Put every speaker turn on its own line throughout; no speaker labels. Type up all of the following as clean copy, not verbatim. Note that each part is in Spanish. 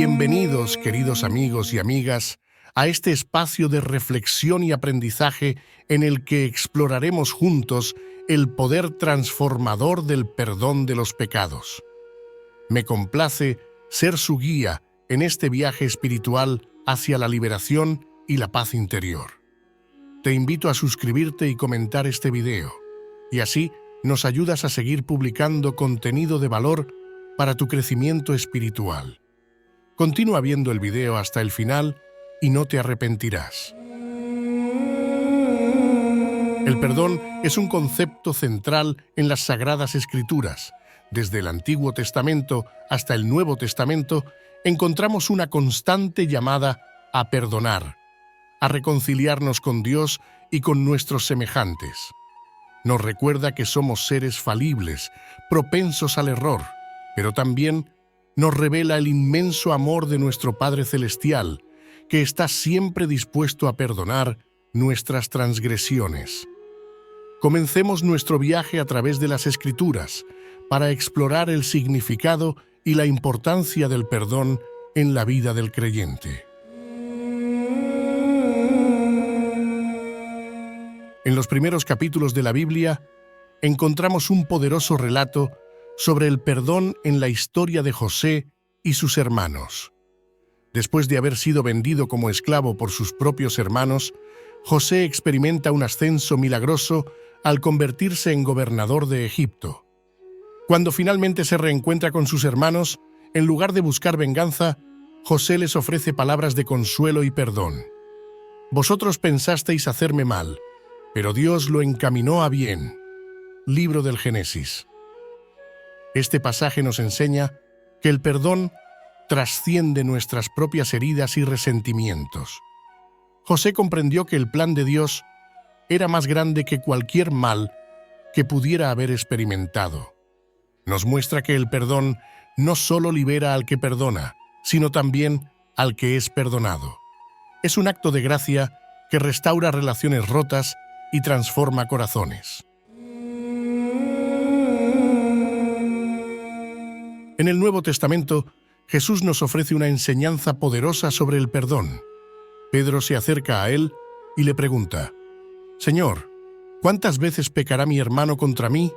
Bienvenidos, queridos amigos y amigas, a este espacio de reflexión y aprendizaje en el que exploraremos juntos el poder transformador del perdón de los pecados. Me complace ser su guía en este viaje espiritual hacia la liberación y la paz interior. Te invito a suscribirte y comentar este video, y así nos ayudas a seguir publicando contenido de valor para tu crecimiento espiritual. Continúa viendo el video hasta el final y no te arrepentirás. El perdón es un concepto central en las Sagradas Escrituras. Desde el Antiguo Testamento hasta el Nuevo Testamento, encontramos una constante llamada a perdonar, a reconciliarnos con Dios y con nuestros semejantes. Nos recuerda que somos seres falibles, propensos al error, pero también nos revela el inmenso amor de nuestro Padre Celestial, que está siempre dispuesto a perdonar nuestras transgresiones. Comencemos nuestro viaje a través de las Escrituras para explorar el significado y la importancia del perdón en la vida del creyente. En los primeros capítulos de la Biblia encontramos un poderoso relato sobre el perdón en la historia de José y sus hermanos. Después de haber sido vendido como esclavo por sus propios hermanos, José experimenta un ascenso milagroso al convertirse en gobernador de Egipto. Cuando finalmente se reencuentra con sus hermanos, en lugar de buscar venganza, José les ofrece palabras de consuelo y perdón. «Vosotros pensasteis hacerme mal, pero Dios lo encaminó a bien». Libro del Génesis. Este pasaje nos enseña que el perdón trasciende nuestras propias heridas y resentimientos. José comprendió que el plan de Dios era más grande que cualquier mal que pudiera haber experimentado. Nos muestra que el perdón no solo libera al que perdona, sino también al que es perdonado. Es un acto de gracia que restaura relaciones rotas y transforma corazones. En el Nuevo Testamento, Jesús nos ofrece una enseñanza poderosa sobre el perdón. Pedro se acerca a él y le pregunta: «Señor, ¿cuántas veces pecará mi hermano contra mí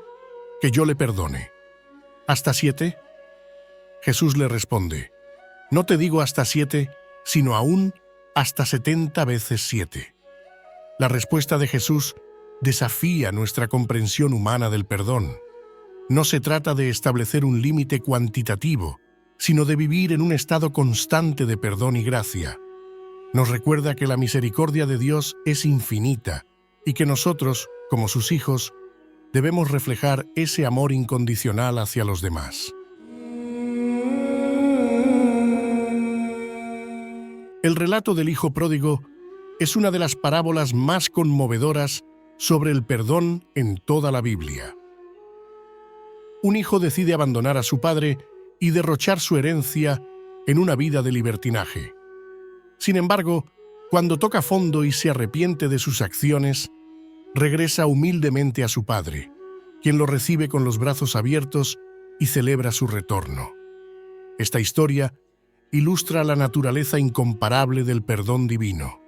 que yo le perdone? ¿Hasta 7? Jesús le responde: «No te digo hasta 7, sino aún hasta 70 veces 7». La respuesta de Jesús desafía nuestra comprensión humana del perdón. No se trata de establecer un límite cuantitativo, sino de vivir en un estado constante de perdón y gracia. Nos recuerda que la misericordia de Dios es infinita y que nosotros, como sus hijos, debemos reflejar ese amor incondicional hacia los demás. El relato del hijo pródigo es una de las parábolas más conmovedoras sobre el perdón en toda la Biblia. Un hijo decide abandonar a su padre y derrochar su herencia en una vida de libertinaje. Sin embargo, cuando toca fondo y se arrepiente de sus acciones, regresa humildemente a su padre, quien lo recibe con los brazos abiertos y celebra su retorno. Esta historia ilustra la naturaleza incomparable del perdón divino.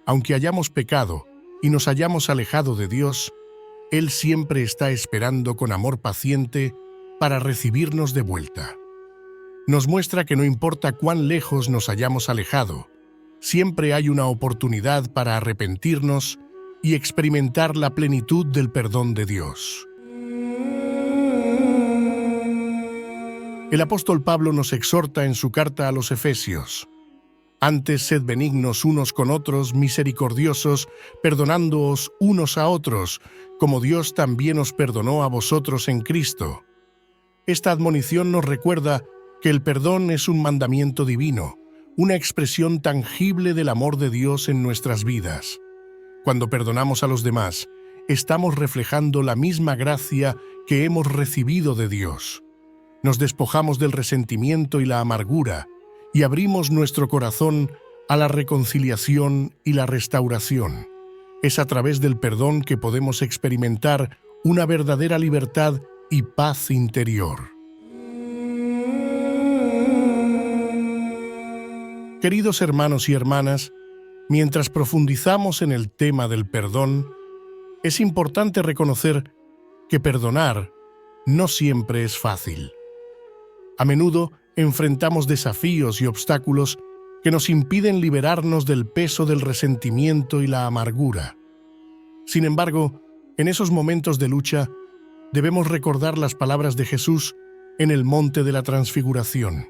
Aunque hayamos pecado y nos hayamos alejado de Dios, Él siempre está esperando con amor paciente para recibirnos de vuelta. Nos muestra que no importa cuán lejos nos hayamos alejado, siempre hay una oportunidad para arrepentirnos y experimentar la plenitud del perdón de Dios. El apóstol Pablo nos exhorta en su carta a los Efesios: «Antes sed benignos unos con otros, misericordiosos, perdonándoos unos a otros, como Dios también os perdonó a vosotros en Cristo». Esta admonición nos recuerda que el perdón es un mandamiento divino, una expresión tangible del amor de Dios en nuestras vidas. Cuando perdonamos a los demás, estamos reflejando la misma gracia que hemos recibido de Dios. Nos despojamos del resentimiento y la amargura y abrimos nuestro corazón a la reconciliación y la restauración. Es a través del perdón que podemos experimentar una verdadera libertad y paz interior. Queridos hermanos y hermanas, mientras profundizamos en el tema del perdón, es importante reconocer que perdonar no siempre es fácil. A menudo enfrentamos desafíos y obstáculos que nos impiden liberarnos del peso del resentimiento y la amargura. Sin embargo, en esos momentos de lucha, debemos recordar las palabras de Jesús en el Monte de la Transfiguración.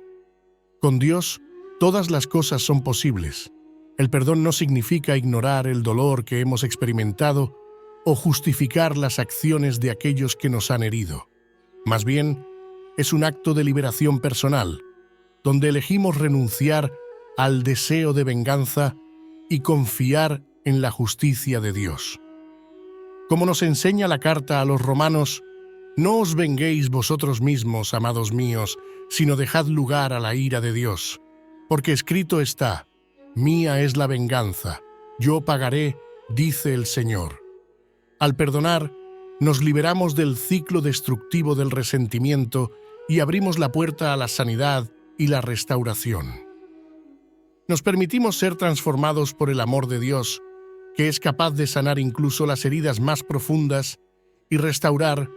Con Dios, todas las cosas son posibles. El perdón no significa ignorar el dolor que hemos experimentado o justificar las acciones de aquellos que nos han herido. Más bien, es un acto de liberación personal, donde elegimos renunciar al deseo de venganza y confiar en la justicia de Dios. Como nos enseña la carta a los Romanos, no os venguéis vosotros mismos, amados míos, sino dejad lugar a la ira de Dios. Porque escrito está, mía es la venganza, yo pagaré, dice el Señor. Al perdonar, nos liberamos del ciclo destructivo del resentimiento y abrimos la puerta a la sanidad y la restauración. Nos permitimos ser transformados por el amor de Dios, que es capaz de sanar incluso las heridas más profundas y restaurar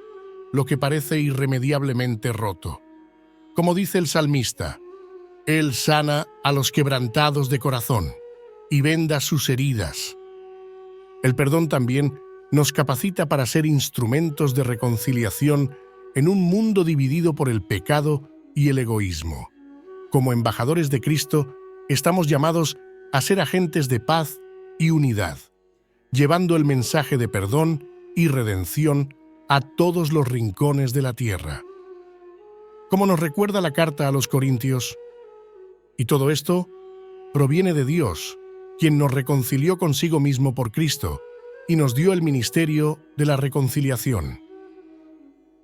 lo que parece irremediablemente roto. Como dice el salmista, Él sana a los quebrantados de corazón y venda sus heridas. El perdón también nos capacita para ser instrumentos de reconciliación en un mundo dividido por el pecado y el egoísmo. Como embajadores de Cristo, estamos llamados a ser agentes de paz y unidad, llevando el mensaje de perdón y redención a todos los rincones de la tierra. Como nos recuerda la carta a los Corintios, y todo esto proviene de Dios, quien nos reconcilió consigo mismo por Cristo y nos dio el ministerio de la reconciliación.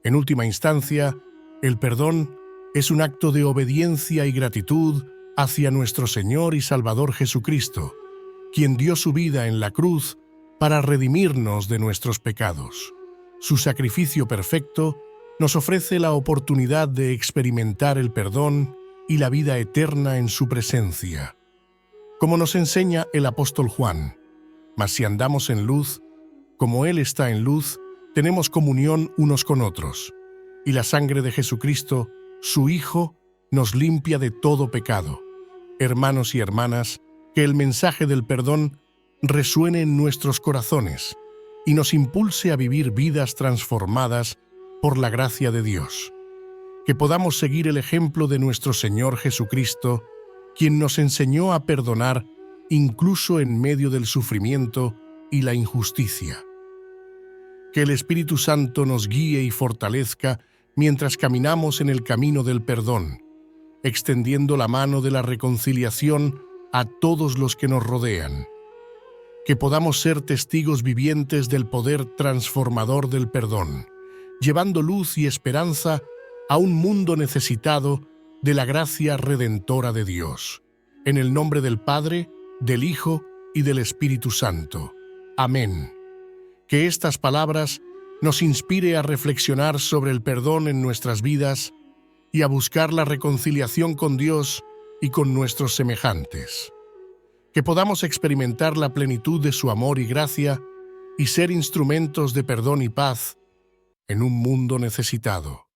En última instancia, el perdón es un acto de obediencia y gratitud hacia nuestro Señor y Salvador Jesucristo, quien dio su vida en la cruz para redimirnos de nuestros pecados. Su sacrificio perfecto nos ofrece la oportunidad de experimentar el perdón y la vida eterna en su presencia. Como nos enseña el apóstol Juan, mas si andamos en luz, como Él está en luz, tenemos comunión unos con otros, y la sangre de Jesucristo, su Hijo, nos limpia de todo pecado. Hermanos y hermanas, que el mensaje del perdón resuene en nuestros corazones y nos impulse a vivir vidas transformadas por la gracia de Dios. Que podamos seguir el ejemplo de nuestro Señor Jesucristo, quien nos enseñó a perdonar incluso en medio del sufrimiento y la injusticia. Que el Espíritu Santo nos guíe y fortalezca mientras caminamos en el camino del perdón, extendiendo la mano de la reconciliación a todos los que nos rodean. Que podamos ser testigos vivientes del poder transformador del perdón, llevando luz y esperanza a un mundo necesitado de la gracia redentora de Dios. En el nombre del Padre, del Hijo y del Espíritu Santo. Amén. Que estas palabras nos inspire a reflexionar sobre el perdón en nuestras vidas y a buscar la reconciliación con Dios y con nuestros semejantes. Que podamos experimentar la plenitud de su amor y gracia y ser instrumentos de perdón y paz en un mundo necesitado.